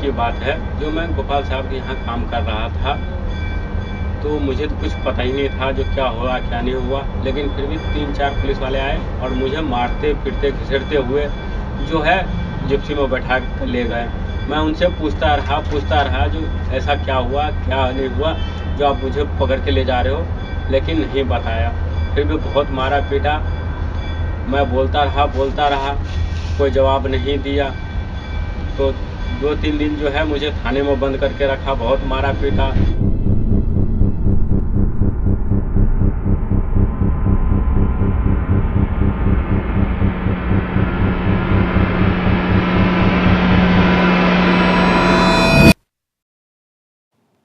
की बात है, जो मैं गोपाल साहब के यहाँ काम कर रहा था, तो मुझे तो कुछ पता ही नहीं था जो क्या हुआ क्या नहीं हुआ, लेकिन फिर भी 3-4 पुलिस वाले आए और मुझे मारते पीटते घसीटते हुए जो है जिप्सी में बैठा कर ले गए। मैं उनसे पूछता रहा जो ऐसा क्या हुआ क्या नहीं हुआ जो आप मुझे पकड़ के ले जा रहे हो, लेकिन नहीं बताया। फिर भी बहुत मारा पीटा, मैं बोलता रहा, कोई जवाब नहीं दिया। तो 2-3 दिन जो है मुझे थाने में बंद करके रखा, बहुत मारा पीटा।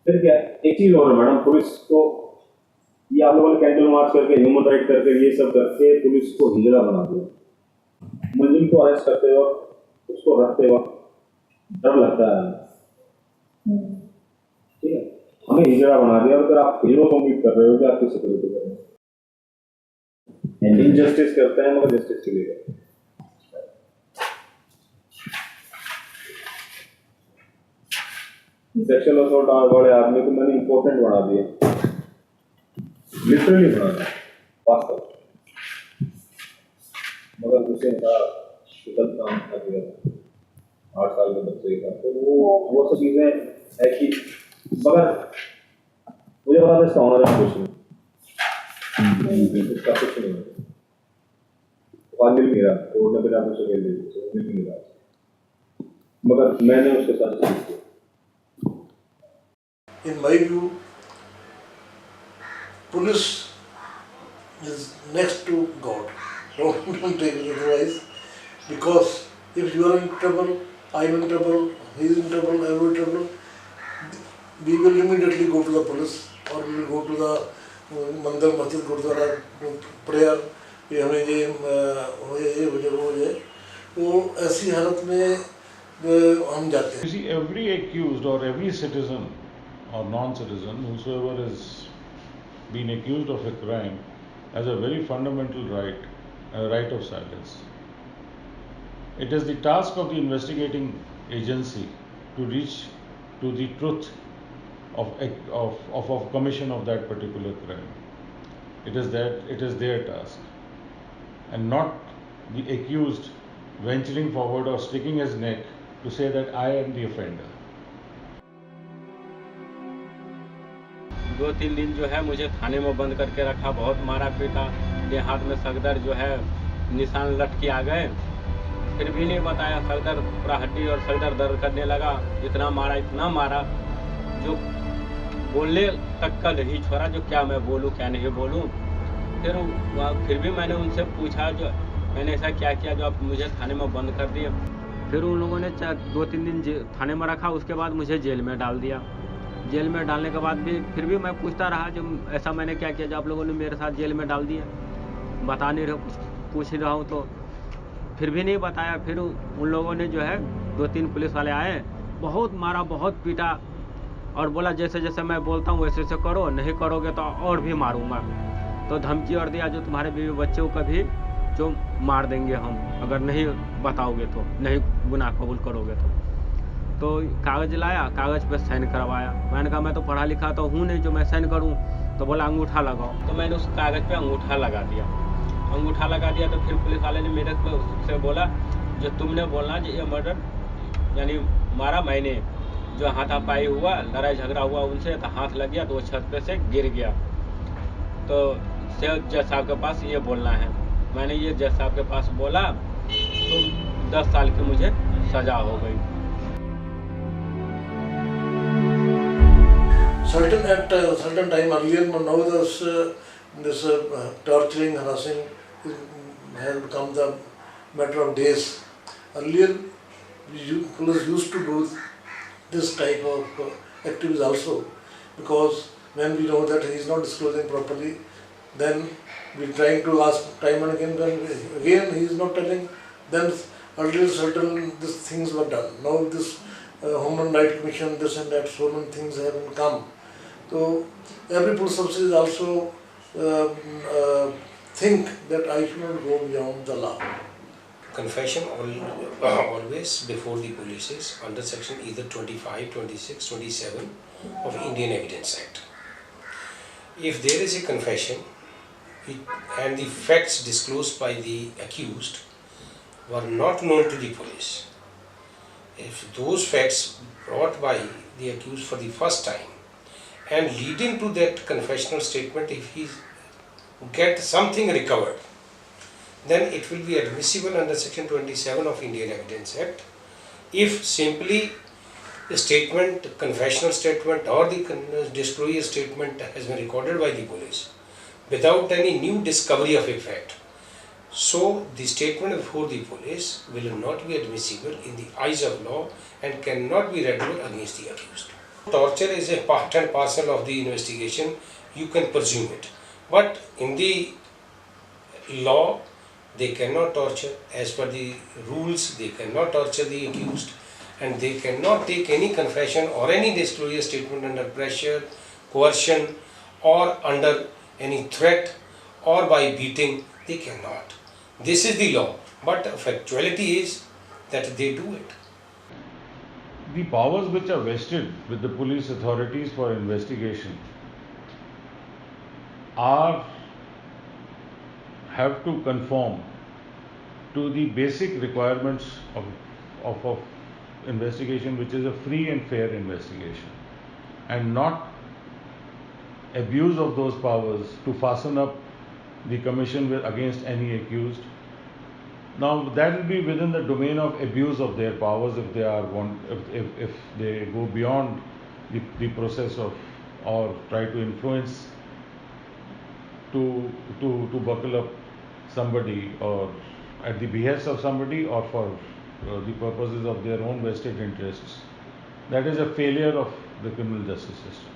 फिर क्या एक चीज और है मैडम, पुलिस को ये आप लोगों ने कैंडल मार्च करके ह्यूमन राइट करके ये सब करके पुलिस को हिजड़ा बना दिया। मुलजिम को अरेस्ट करते वक्त उसको रखते वक्त डर लगता है, ठीक है, हमें हिजड़ा बना दिया और फिर आप हीरो को उम्मीद कर रहे हो कि आप किसी को कर रहे हैं। इनजस्टिस करते हैं मगर जस्टिस के लिए। सेक्सुअल असॉल्ट वाले आदमी को मैंने इंपॉर्टेंट बना दिया, लिटरली बना दिया वास्तव, मगर उसे गलत काम कर दिया 8 साल के बच्चे का। तो वो सब चीजें है कि मगर मुझे पता था इसका होना कुछ नहीं, इसका कुछ नहीं होता। मिल नहीं रहा, कोर्ट ने फिर आप उसे खेल दी, मिल नहीं रहा, मगर मैंने उसके साथ चीज की। In my view, police is next to God. Don't take it otherwise. Because if you are in trouble, I am in trouble, he is in trouble, I am in trouble, we will immediately go to the police or we will go to the मंदिर मस्जिद gurdwara prayer कि हमें ये हो जाए, तो ऐसी हालत में हम जाते हैं। You see, every accused or every citizen or non-citizen, whosoever is being accused of a crime, has a very fundamental right, a right of silence. It is the task of the investigating agency to reach to the truth of commission of that particular crime. It is their task, and not the accused venturing forward or sticking his neck to say that I am the offender. 2-3 दिन जो है मुझे थाने में बंद करके रखा, बहुत मारा पीटा, ये हाथ में सगदर जो है निशान लटके आ गए, फिर भी नहीं बताया। सगदर पूरा हड्डी और सगदर दर्द करने लगा, इतना मारा जो बोलने तक का नहीं छोड़ा, जो क्या मैं बोलूं क्या नहीं बोलूं। फिर भी मैंने उनसे पूछा जो मैंने ऐसा क्या किया जो आप मुझे थाने में बंद कर दिए। फिर उन लोगों ने 2-3 दिन थाने में रखा, उसके बाद मुझे जेल में डाल दिया। जेल में डालने के बाद भी फिर भी मैं पूछता रहा जो ऐसा मैंने क्या किया जो आप लोगों ने मेरे साथ जेल में डाल दिया, बता नहीं रहे, पूछ रहा हूँ तो फिर भी नहीं बताया। फिर उन लोगों ने जो है 2-3 पुलिस वाले आए, बहुत मारा बहुत पीटा और बोला जैसे जैसे मैं बोलता हूँ वैसे वैसे करो, नहीं करोगे तो और भी मारूंगा। तो धमकी और दिया जो तुम्हारे बीवी बच्चों को भी जो मार देंगे हम अगर नहीं बताओगे तो, नहीं गुनाह कबूल करोगे तो कागज़ लाया, कागज़ पे साइन करवाया। मैंने कहा मैं तो पढ़ा लिखा तो हूँ नहीं जो मैं साइन करूँ, तो बोला अंगूठा लगाओ, तो मैंने उस कागज़ पे अंगूठा लगा दिया। तो फिर पुलिस वाले ने मेरे से बोला जो तुमने बोलना जो ये मर्डर यानी मारा मैंने, जो हाथापाई हुआ, लड़ाई झगड़ा हुआ उनसे, तो हाथ लग गया तो वो छत पे से गिर गया, तो जज साहब के पास ये बोलना है। मैंने ये जज साहब के पास बोला तो 10 साल की मुझे सजा हो गई। Certain time earlier, now this torturing, harassing has become the matter of days. Earlier, police used to do this type of activities also, because when we know that he is not disclosing properly, then we are trying to ask time and again, then again he is not telling, then earlier certain these things were done. Now this Human Rights Commission, this and that, so many things have come. So every police officer is also think that I should not go beyond the law. confession always before the police is under section either 25, 26, 27 of Indian Evidence Act. If there is a confession and the facts disclosed by the accused were not known to the police, if those facts brought by the accused for the first time and leading to that confessional statement, if he get something recovered, then it will be admissible under section 27 of Indian Evidence Act. If simply the statement, confessional statement or the disclosure statement has been recorded by the police without any new discovery of a fact, so the statement before the police will not be admissible in the eyes of law and cannot be read against the accused. Torture is a part and parcel of the investigation, you can presume it. But in the law, they cannot torture. As per the rules, they cannot torture the accused, and they cannot take any confession or any disclosure statement under pressure, coercion, or under any threat or by beating. They cannot. This is the law, but factuality is that they do it. The powers which are vested with the police authorities for investigation have to conform to the basic requirements of investigation, which is a free and fair investigation, and not abuse of those powers to fasten up the commission against any accused. Now that will be within the domain of abuse of their powers if they go beyond the process of or try to influence to buckle up somebody or at the behest of somebody or for the purposes of their own vested interests. That is a failure of the criminal justice system.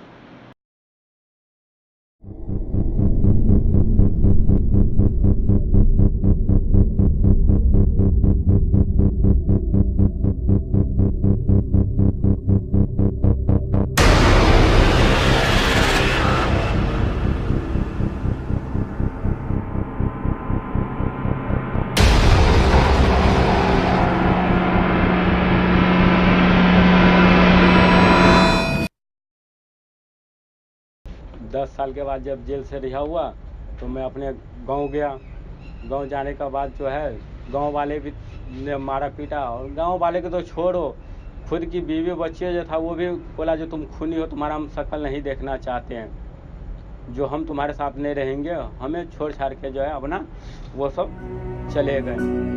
दस साल के बाद जब jail से रिहा हुआ तो मैं अपने गांव गया। गांव जाने के बाद जो है गांव वाले भी ने मारा पीटा, और गांव वाले को तो छोड़ो, खुद की बीवी बच्चे जो था वो भी बोला जो तुम खूनी हो, तुम्हारा हम शक्ल नहीं देखना चाहते हैं, जो हम तुम्हारे साथ नहीं रहेंगे, हमें छोड़ छाड़ के जो है अपना वो सब चले गए।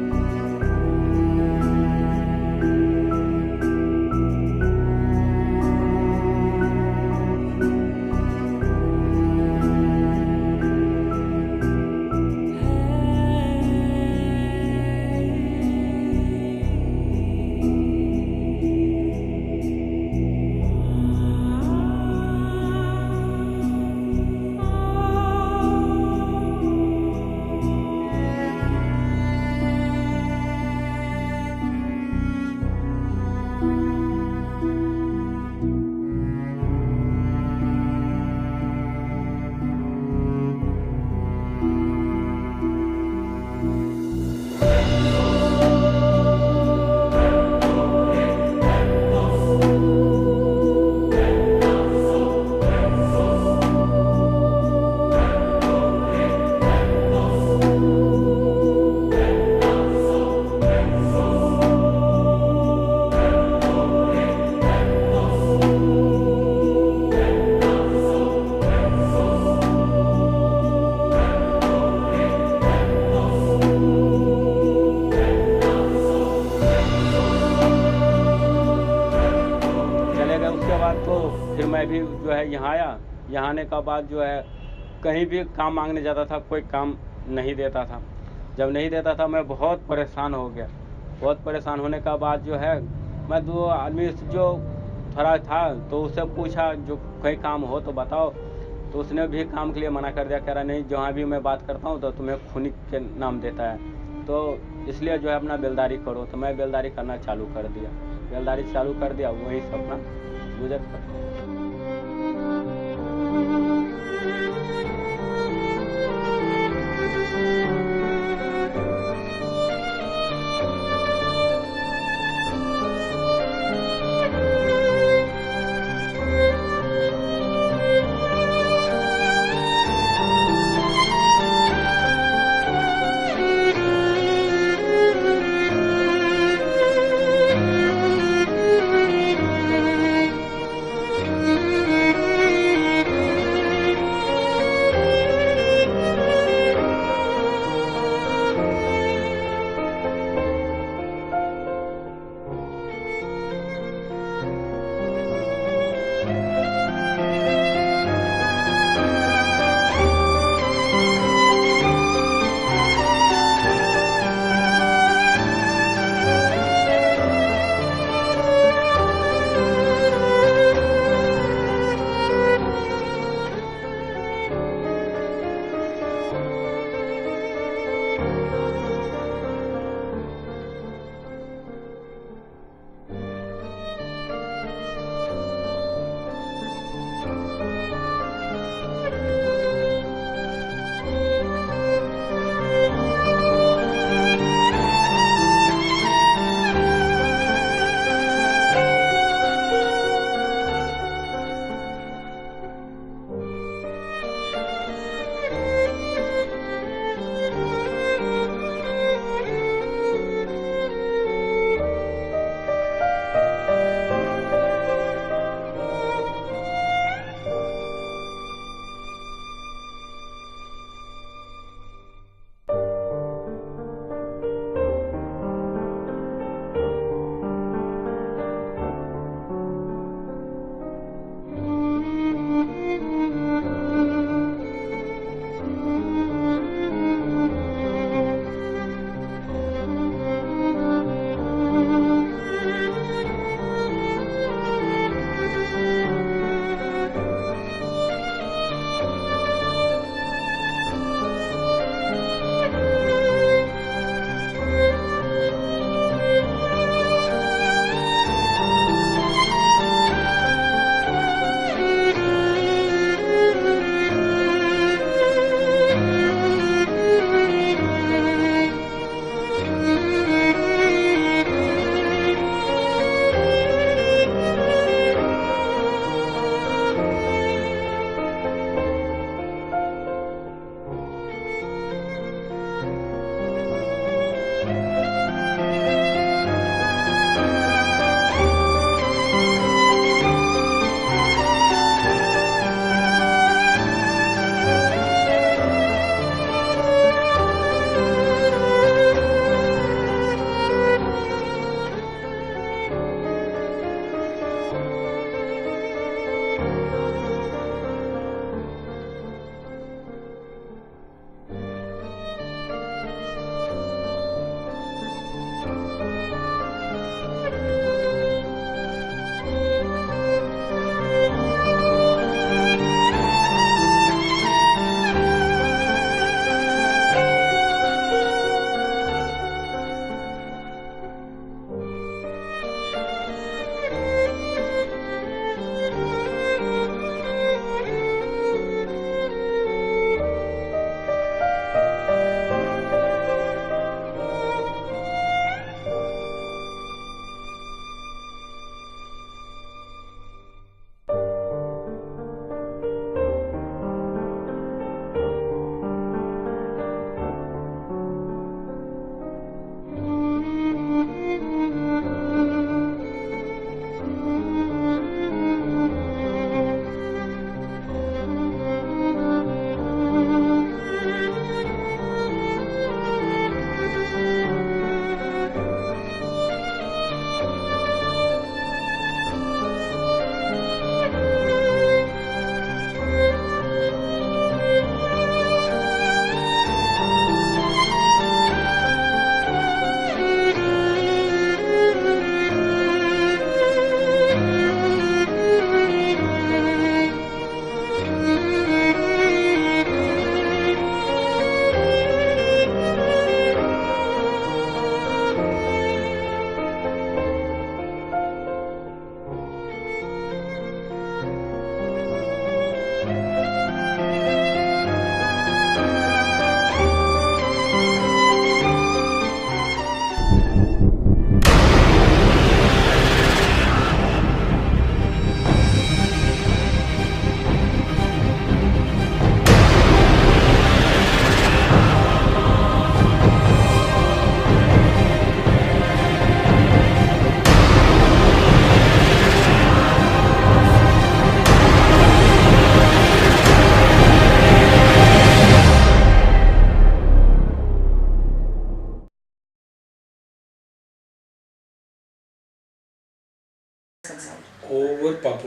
फिर मैं भी जो है यहाँ आया। यहाँ आने के बाद जो है कहीं भी काम मांगने जाता था, कोई काम नहीं देता था। जब नहीं देता था मैं बहुत परेशान हो गया। बहुत परेशान होने के बाद जो है मैं दो आदमी जो थोड़ा था तो उससे पूछा जो कोई काम हो तो बताओ, तो उसने भी काम के लिए मना कर दिया, कह रहा नहीं जहाँ भी मैं बात करता हूँ तो तुम्हें खूनी के नाम देता है, तो इसलिए जो है अपना बेलदारी करो। तो मैं बेलदारी करना चालू कर दिया। बेलदारी चालू कर दिया, वहीं से अपना गुजर कर।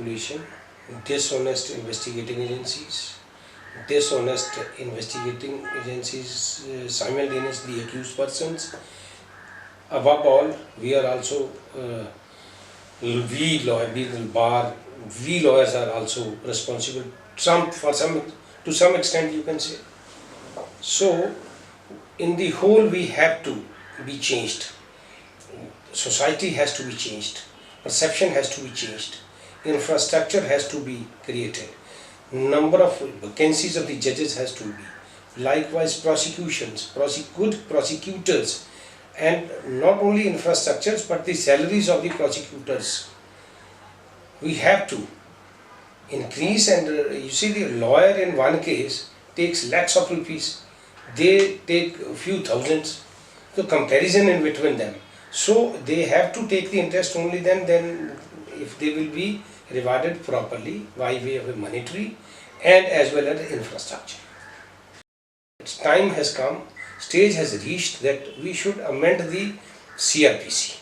manipulation, dishonest investigating agencies, simultaneously accused persons. Above all, we are also we lawyers are also responsible. To some extent, you can say. So, in the whole, we have to be changed. Society has to be changed. Perception has to be changed. Infrastructure has to be created. Number of vacancies of the judges has to be. Likewise, good prosecutors, and not only infrastructures but the salaries of the prosecutors. We have to increase, and you see, the lawyer in one case takes lakhs of rupees. They take a few thousands. So comparison in between them. So they have to take the interest only then if they will be rewarded properly by way of a monetary and as well as infrastructure. Its time has come, stage has reached that we should amend the CRPC.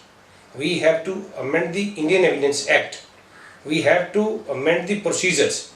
We have to amend the Indian Evidence Act. We have to amend the procedures.